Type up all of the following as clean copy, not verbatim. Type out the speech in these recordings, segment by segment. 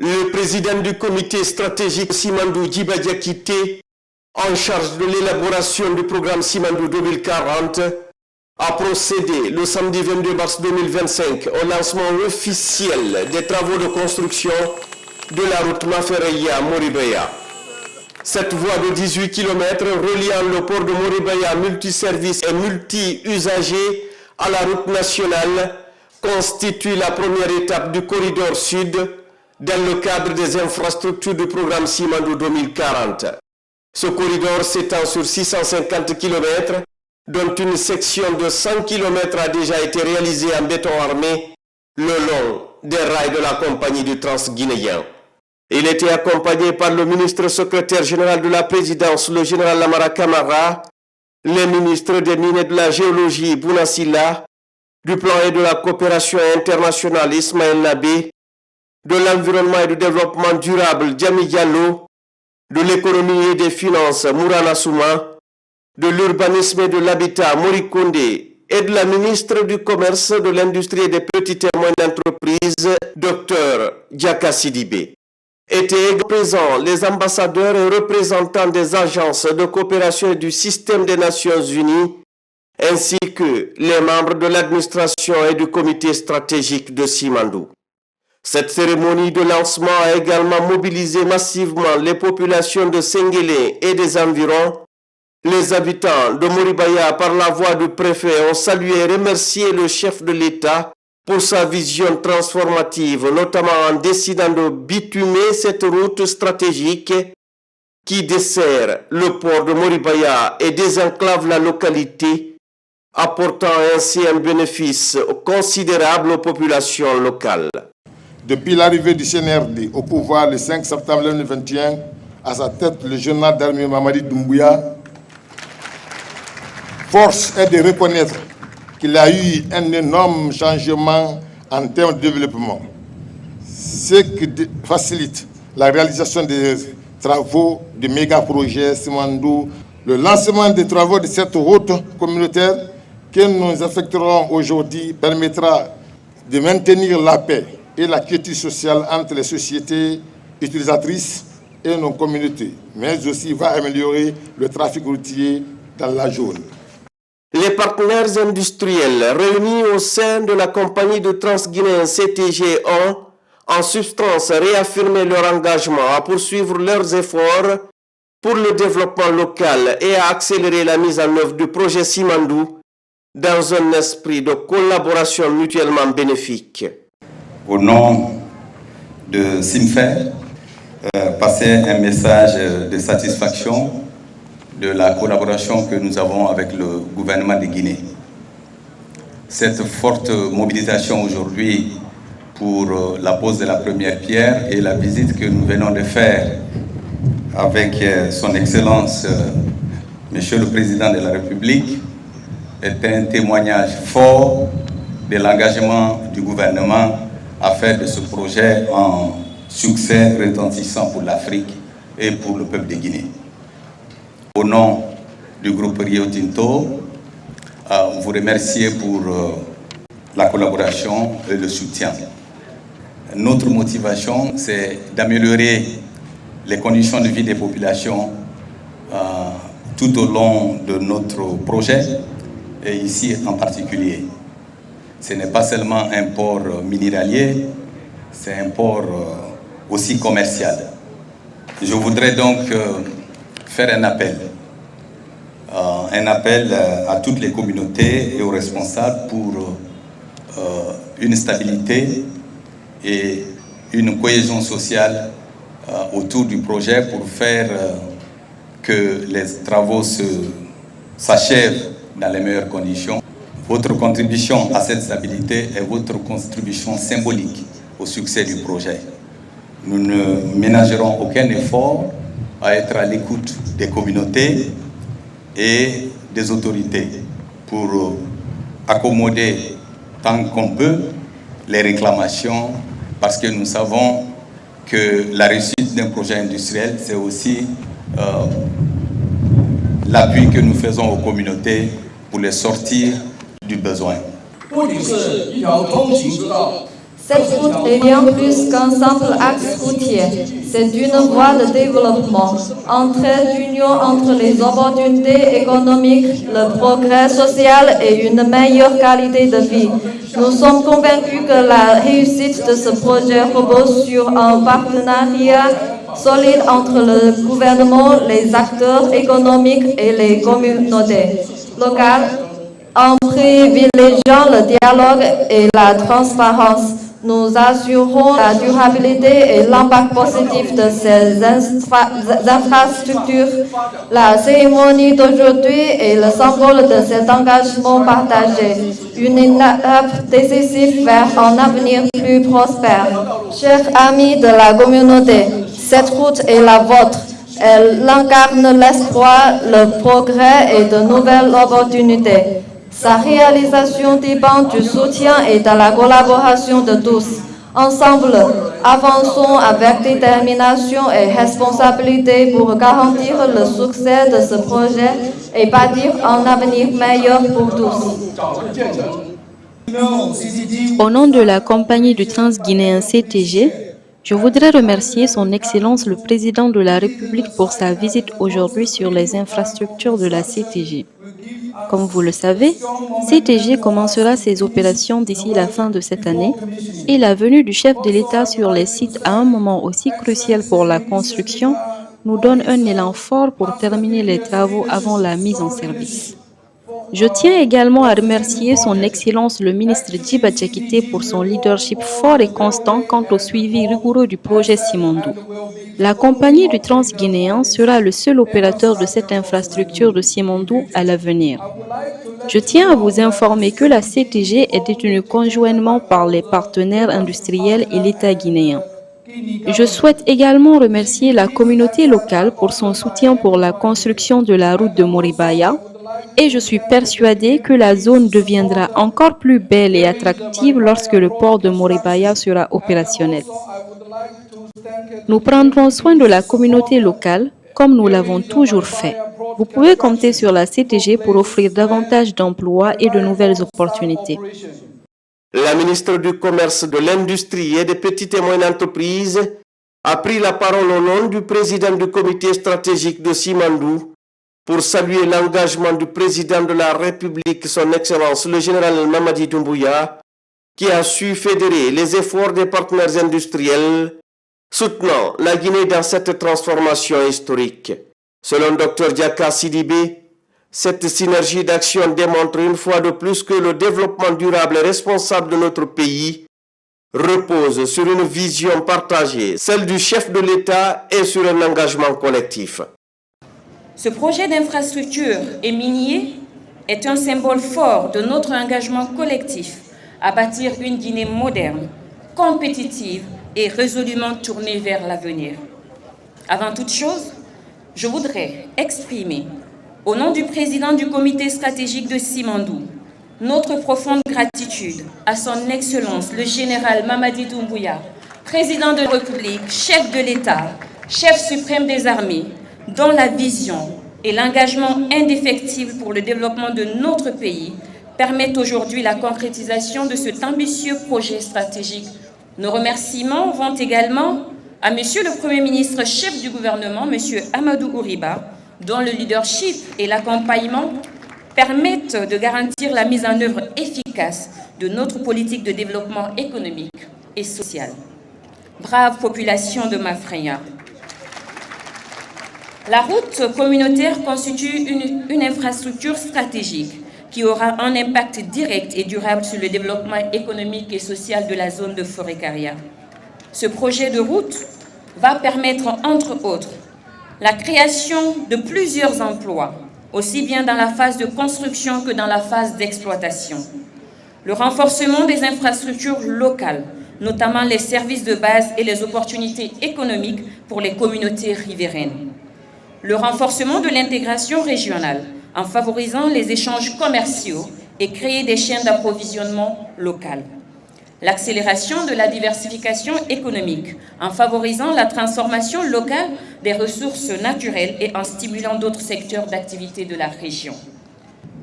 Le président du comité stratégique Simandou Djiba Diakité, en charge de l'élaboration du programme Simandou 2040, a procédé le samedi 22 mars 2025 au lancement officiel des travaux de construction de la route Mafereya-Moribaya. Cette voie de 18 km reliant le port de Moribaya multiservice et multi-usagers à la route nationale constitue la première étape du corridor sud dans le cadre des infrastructures du programme Simandou 2040. Ce corridor s'étend sur 650 km, dont une section de 100 km a déjà été réalisée en béton armé le long des rails de la compagnie du Transguinéen. Il était accompagné par le ministre secrétaire général de la présidence, le général Lamara Camara, les ministres des Mines et de la Géologie, Bouna Silla, du Plan et de la Coopération internationale, Ismaël Nabé, de l'Environnement et du Développement durable, Diami Diallo, de l'Économie et des Finances, Mourana Souma, de l'Urbanisme et de l'Habitat, Mori Kondé, et de la ministre du Commerce, de l'Industrie et des Petites et Moyennes Entreprises, Dr Diaka Sidibé. Étaient présents les ambassadeurs et représentants des agences de coopération et du système des Nations Unies, ainsi que les membres de l'administration et du comité stratégique de Simandou. Cette cérémonie de lancement a également mobilisé massivement les populations de Sengelé et des environs. Les habitants de Moribaya, par la voix du préfet, ont salué et remercié le chef de l'État pour sa vision transformative, notamment en décidant de bitumer cette route stratégique qui dessert le port de Moribaya et désenclave la localité, apportant ainsi un bénéfice considérable aux populations locales. Depuis l'arrivée du CNRD au pouvoir le 5 septembre 2021, à sa tête le général d'armée Mamadi Doumbouya, force est de reconnaître qu'il a eu un énorme changement en termes de développement, ce qui facilite la réalisation des travaux de méga-projets Simandou. Le lancement des travaux de cette route communautaire que nous effectuerons aujourd'hui permettra de maintenir la paix et la quiétude sociale entre les sociétés utilisatrices et nos communautés, mais aussi va améliorer le trafic routier dans la zone. Les partenaires industriels réunis au sein de la compagnie de Transguinéen CTG ont, en substance, réaffirmé leur engagement à poursuivre leurs efforts pour le développement local et à accélérer la mise en œuvre du projet Simandou dans un esprit de collaboration mutuellement bénéfique. Au nom de Simfer, passer un message de satisfaction de la collaboration que nous avons avec le gouvernement de Guinée. Cette forte mobilisation aujourd'hui pour la pose de la première pierre et la visite que nous venons de faire avec son Excellence, Monsieur le Président de la République, est un témoignage fort de l'engagement du gouvernement à faire de ce projet un succès retentissant pour l'Afrique et pour le peuple de Guinée. Au nom du groupe Rio Tinto, vous remercier pour la collaboration et le soutien. Notre motivation, c'est d'améliorer les conditions de vie des populations tout au long de notre projet, et ici en particulier. Ce n'est pas seulement un port minéralier, c'est un port aussi commercial. Je voudrais donc faire un appel à toutes les communautés et aux responsables pour une stabilité et une cohésion sociale autour du projet pour faire que les travaux s'achèvent dans les meilleures conditions. Votre contribution à cette stabilité est votre contribution symbolique au succès du projet. Nous ne ménagerons aucun effort à être à l'écoute des communautés et des autorités pour accommoder tant qu'on peut les réclamations, parce que nous savons que la réussite d'un projet industriel, c'est aussi l'appui que nous faisons aux communautés pour les sortir du besoin. Cette route est bien plus qu'un simple axe routier. C'est une voie de développement, un trait d'union entre les opportunités économiques, le progrès social et une meilleure qualité de vie. Nous sommes convaincus que la réussite de ce projet repose sur un partenariat solide entre le gouvernement, les acteurs économiques et les communautés locales, en privilégiant le dialogue et la transparence. Nous assurons la durabilité et l'impact positif de ces infrastructures. La cérémonie d'aujourd'hui est le symbole de cet engagement partagé, une étape décisive vers un avenir plus prospère. Chers amis de la communauté, cette route est la vôtre. Elle incarne l'espoir, le progrès et de nouvelles opportunités. Sa réalisation dépend du soutien et de la collaboration de tous. Ensemble, avançons avec détermination et responsabilité pour garantir le succès de ce projet et bâtir un avenir meilleur pour tous. Au nom de la compagnie du Transguinéen CTG, je voudrais remercier Son Excellence le Président de la République pour sa visite aujourd'hui sur les infrastructures de la CTG. Comme vous le savez, CTG commencera ses opérations d'ici la fin de cette année et la venue du chef de l'État sur les sites à un moment aussi crucial pour la construction nous donne un élan fort pour terminer les travaux avant la mise en service. Je tiens également à remercier Son Excellence le ministre Djiba Diakité pour son leadership fort et constant quant au suivi rigoureux du projet Simandou. La compagnie du Transguinéen sera le seul opérateur de cette infrastructure de Simandou à l'avenir. Je tiens à vous informer que la CTG est détenue conjointement par les partenaires industriels et l'État guinéen. Je souhaite également remercier la communauté locale pour son soutien pour la construction de la route de Moribaya, et je suis persuadée que la zone deviendra encore plus belle et attractive lorsque le port de Moribaya sera opérationnel. Nous prendrons soin de la communauté locale comme nous l'avons toujours fait. Vous pouvez compter sur la CTG pour offrir davantage d'emplois et de nouvelles opportunités. La ministre du Commerce, de l'Industrie et des Petites et Moyennes Entreprises a pris la parole au nom du président du comité stratégique de Simandou pour saluer l'engagement du président de la République, son Excellence le général Mamadi Doumbouya, qui a su fédérer les efforts des partenaires industriels soutenant la Guinée dans cette transformation historique. Selon Dr Diaka Sidibé, cette synergie d'action démontre une fois de plus que le développement durable et responsable de notre pays repose sur une vision partagée, celle du chef de l'État, et sur un engagement collectif. Ce projet d'infrastructure et minier est un symbole fort de notre engagement collectif à bâtir une Guinée moderne, compétitive et résolument tournée vers l'avenir. Avant toute chose, je voudrais exprimer, au nom du président du comité stratégique de Simandou, notre profonde gratitude à son Excellence le général Mamadi Doumbouya, président de la République, chef de l'État, chef suprême des armées, dont la vision et l'engagement indéfectible pour le développement de notre pays permettent aujourd'hui la concrétisation de cet ambitieux projet stratégique. Nos remerciements vont également à Monsieur le Premier ministre, chef du gouvernement, Monsieur Amadou Ouriba, dont le leadership et l'accompagnement permettent de garantir la mise en œuvre efficace de notre politique de développement économique et social. Brave population de Mafraya, la route communautaire constitue une infrastructure stratégique qui aura un impact direct et durable sur le développement économique et social de la zone de Forêt-Caria. Ce projet de route va permettre, entre autres, la création de plusieurs emplois, aussi bien dans la phase de construction que dans la phase d'exploitation. Le renforcement des infrastructures locales, notamment les services de base et les opportunités économiques pour les communautés riveraines. Le renforcement de l'intégration régionale en favorisant les échanges commerciaux et créer des chaînes d'approvisionnement locales. L'accélération de la diversification économique en favorisant la transformation locale des ressources naturelles et en stimulant d'autres secteurs d'activité de la région.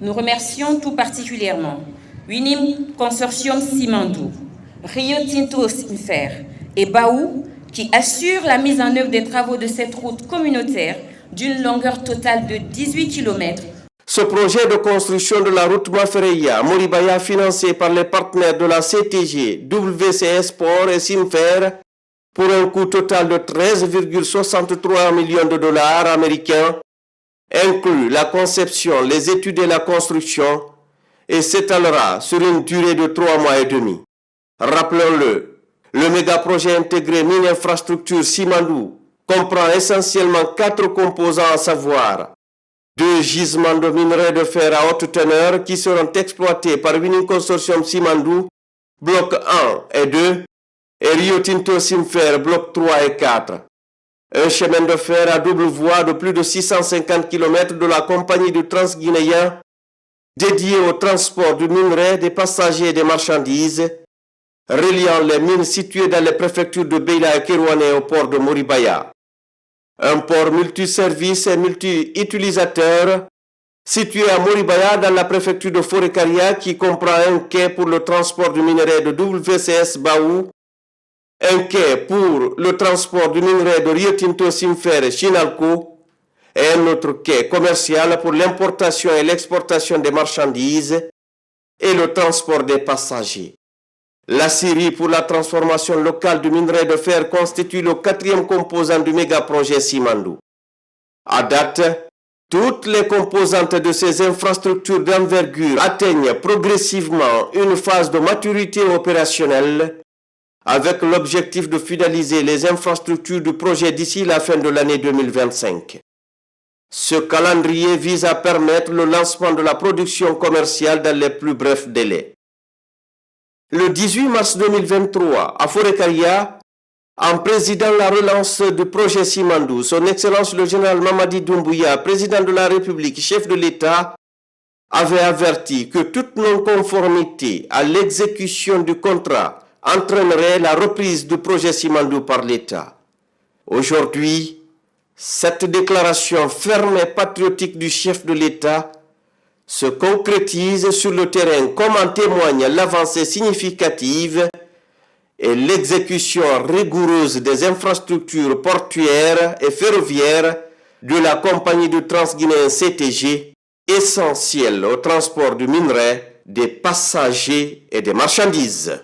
Nous remercions tout particulièrement Winim Consortium Simandou, Rio Tinto Simfer et Baou, qui assurent la mise en œuvre des travaux de cette route communautaire d'une longueur totale de 18 km. Ce projet de construction de la route Mafereya-Moribaya, financé par les partenaires de la CTG, WCS Sport et Simfer, pour un coût total de 13,63 millions de dollars américains, inclut la conception, les études et la construction et s'étalera sur une durée de 3 mois et demi. Rappelons-le, le méga-projet intégré Mine Infrastructure Simandou comprend essentiellement 4 composants, à savoir 2 gisements de minerais de fer à haute teneur qui seront exploités par Winning Consortium Simandou, bloc 1 et 2, et Rio Tinto Simfer, bloc 3 et 4. Un chemin de fer à double voie de plus de 650 km de la compagnie du Transguinéen, dédié au transport du minerai, des passagers et des marchandises, reliant les mines situées dans les préfectures de Beila et Kerouané au port de Moribaya. Un port multiservice et multi-utilisateur situé à Moribaya dans la préfecture de Forêt-Caria qui comprend un quai pour le transport du minerai de WCS Baou, un quai pour le transport du minerai de Rio Tinto Simfer et Chinalco et un autre quai commercial pour l'importation et l'exportation des marchandises et le transport des passagers. La scierie pour la transformation locale du minerai de fer constitue le 4e composant du méga-projet Simandou. À date, toutes les composantes de ces infrastructures d'envergure atteignent progressivement une phase de maturité opérationnelle avec l'objectif de finaliser les infrastructures du projet d'ici la fin de l'année 2025. Ce calendrier vise à permettre le lancement de la production commerciale dans les plus brefs délais. Le 18 mars 2023, à Forêt-Caria, en présidant la relance du projet Simandou, son Excellence le général Mamadi Doumbouya, président de la République, chef de l'État, avait averti que toute non-conformité à l'exécution du contrat entraînerait la reprise du projet Simandou par l'État. Aujourd'hui, cette déclaration ferme et patriotique du chef de l'État se concrétise sur le terrain comme en témoigne l'avancée significative et l'exécution rigoureuse des infrastructures portuaires et ferroviaires de la compagnie du Transguinéen CTG, essentielle au transport du minerai, des passagers et des marchandises.